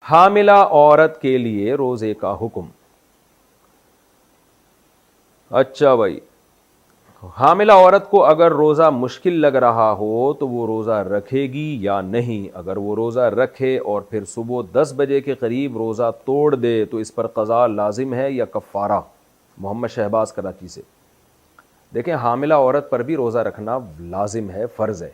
حاملہ عورت کے لیے روزے کا حکم. اچھا بھائی, حاملہ عورت کو اگر روزہ مشکل لگ رہا ہو تو وہ روزہ رکھے گی یا نہیں؟ اگر وہ روزہ رکھے اور پھر صبح 10 بجے کے قریب روزہ توڑ دے تو اس پر قضا لازم ہے یا کفارہ؟ محمد شہباز کراچی سے. دیکھیں, حاملہ عورت پر بھی روزہ رکھنا لازم ہے, فرض ہے.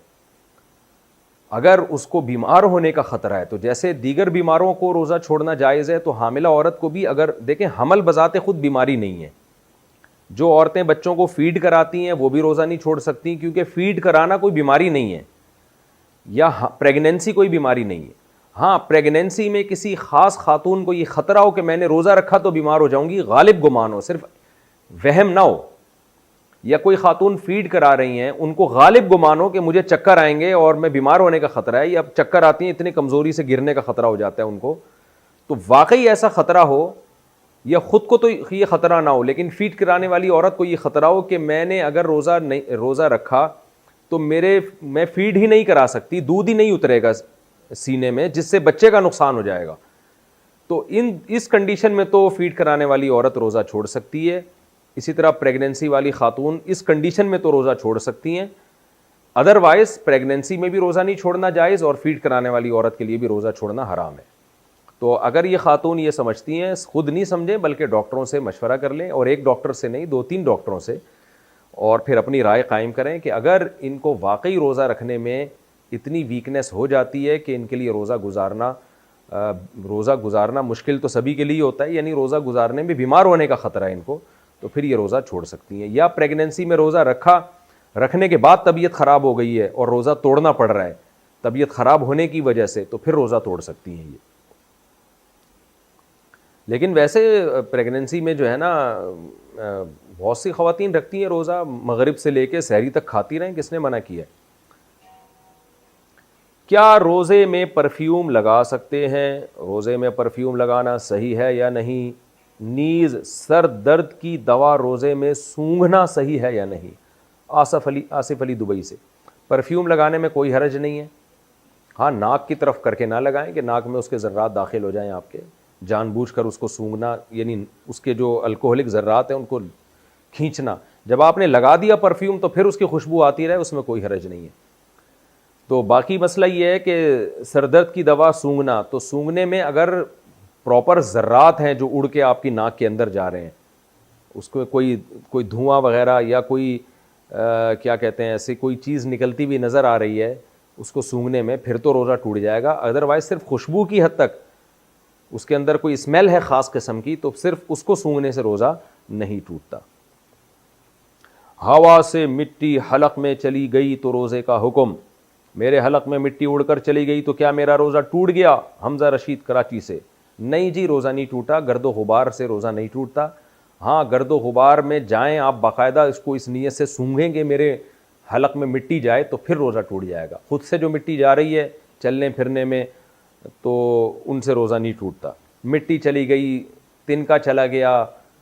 اگر اس کو بیمار ہونے کا خطرہ ہے تو جیسے دیگر بیماروں کو روزہ چھوڑنا جائز ہے, تو حاملہ عورت کو بھی, اگر دیکھیں حمل بذات خود بیماری نہیں ہے. جو عورتیں بچوں کو فیڈ کراتی ہیں وہ بھی روزہ نہیں چھوڑ سکتی, کیونکہ فیڈ کرانا کوئی بیماری نہیں ہے, یا پریگنینسی کوئی بیماری نہیں ہے. ہاں, پریگنینسی میں کسی خاص خاتون کو یہ خطرہ ہو کہ میں نے روزہ رکھا تو بیمار ہو جاؤں گی, غالب گمان ہو, صرف وہم نہ ہو, یا کوئی خاتون فیڈ کرا رہی ہیں ان کو غالب گمان ہو کہ مجھے چکر آئیں گے اور میں بیمار ہونے کا خطرہ ہے, یا چکر آتی ہیں اتنی کمزوری سے گرنے کا خطرہ ہو جاتا ہے ان کو, تو واقعی ایسا خطرہ ہو, یا خود کو تو یہ خطرہ نہ ہو لیکن فیڈ کرانے والی عورت کو یہ خطرہ ہو کہ میں نے اگر روزہ رکھا تو میں فیڈ ہی نہیں کرا سکتی, دودھ ہی نہیں اترے گا سینے میں, جس سے بچے کا نقصان ہو جائے گا, تو اس کنڈیشن میں تو فیڈ کرانے والی عورت روزہ چھوڑ سکتی ہے. اسی طرح پریگنینسی والی خاتون اس کنڈیشن میں تو روزہ چھوڑ سکتی ہیں. ادروائز پریگنینسی میں بھی روزہ نہیں چھوڑنا جائز, اور فیڈ کرانے والی عورت کے لیے بھی روزہ چھوڑنا حرام ہے. تو اگر یہ خاتون یہ سمجھتی ہیں, خود نہیں سمجھیں بلکہ ڈاکٹروں سے مشورہ کر لیں, اور ایک ڈاکٹر سے نہیں 2-3 ڈاکٹروں سے, اور پھر اپنی رائے قائم کریں کہ اگر ان کو واقعی روزہ رکھنے میں اتنی ویکنیس ہو جاتی ہے کہ ان کے لیے روزہ گزارنا مشکل تو سبھی کے لیے ہوتا ہے, یعنی روزہ گزارنے میں بیمار ہونے کا خطرہ ہے ان کو, تو پھر یہ روزہ چھوڑ سکتی ہیں. یا پریگنینسی میں روزہ رکھنے کے بعد طبیعت خراب ہو گئی ہے اور روزہ توڑنا پڑ رہا ہے طبیعت خراب ہونے کی وجہ سے, تو پھر روزہ توڑ سکتی ہیں یہ. لیکن ویسے پریگنینسی میں جو ہے نا, بہت سی خواتین رکھتی ہیں روزہ, مغرب سے لے کے سحری تک کھاتی رہیں, کس نے منع کیا ہے؟ کیا روزے میں پرفیوم لگا سکتے ہیں؟ روزے میں پرفیوم لگانا صحیح ہے یا نہیں؟ نیز سر درد کی دوا روزے میں سونگھنا صحیح ہے یا نہیں؟ آصف علی دبئی سے. پرفیوم لگانے میں کوئی حرج نہیں ہے. ہاں, ناک کی طرف کر کے نہ لگائیں کہ ناک میں اس کے ذرات داخل ہو جائیں آپ کے, جان بوجھ کر اس کو سونگھنا, یعنی اس کے جو الکوہلک ذرات ہیں ان کو کھینچنا. جب آپ نے لگا دیا پرفیوم تو پھر اس کی خوشبو آتی رہے, اس میں کوئی حرج نہیں ہے. تو باقی مسئلہ یہ ہے کہ سر درد کی دوا سونگھنا, تو سونگھنے میں اگر پراپر ذرات ہیں جو اڑ کے آپ کی ناک کے اندر جا رہے ہیں, اس کو کوئی دھواں وغیرہ یا کوئی کیا کہتے ہیں ایسی کوئی چیز نکلتی ہوئی نظر آ رہی ہے اس کو سونگھنے میں, پھر تو روزہ ٹوٹ جائے گا. ادروائز صرف خوشبو کی حد تک, اس کے اندر کوئی اسمیل ہے خاص قسم کی, تو صرف اس کو سونگھنے سے روزہ نہیں ٹوٹتا. ہوا سے مٹی حلق میں چلی گئی تو روزے کا حکم. میرے حلق میں مٹی اڑ کر چلی گئی تو کیا میرا روزہ ٹوٹ گیا؟ حمزہ رشید کراچی سے. نہیں جی, روزہ نہیں ٹوٹا, گرد و غبار سے روزہ نہیں ٹوٹتا. ہاں, گرد و غبار میں جائیں آپ باقاعدہ اس کو اس نیت سے سونگھیں گے میرے حلق میں مٹی جائے تو پھر روزہ ٹوٹ جائے گا. خود سے جو مٹی جا رہی ہے چلنے پھرنے میں تو ان سے روزہ نہیں ٹوٹتا. مٹی چلی گئی, تنکا چلا گیا,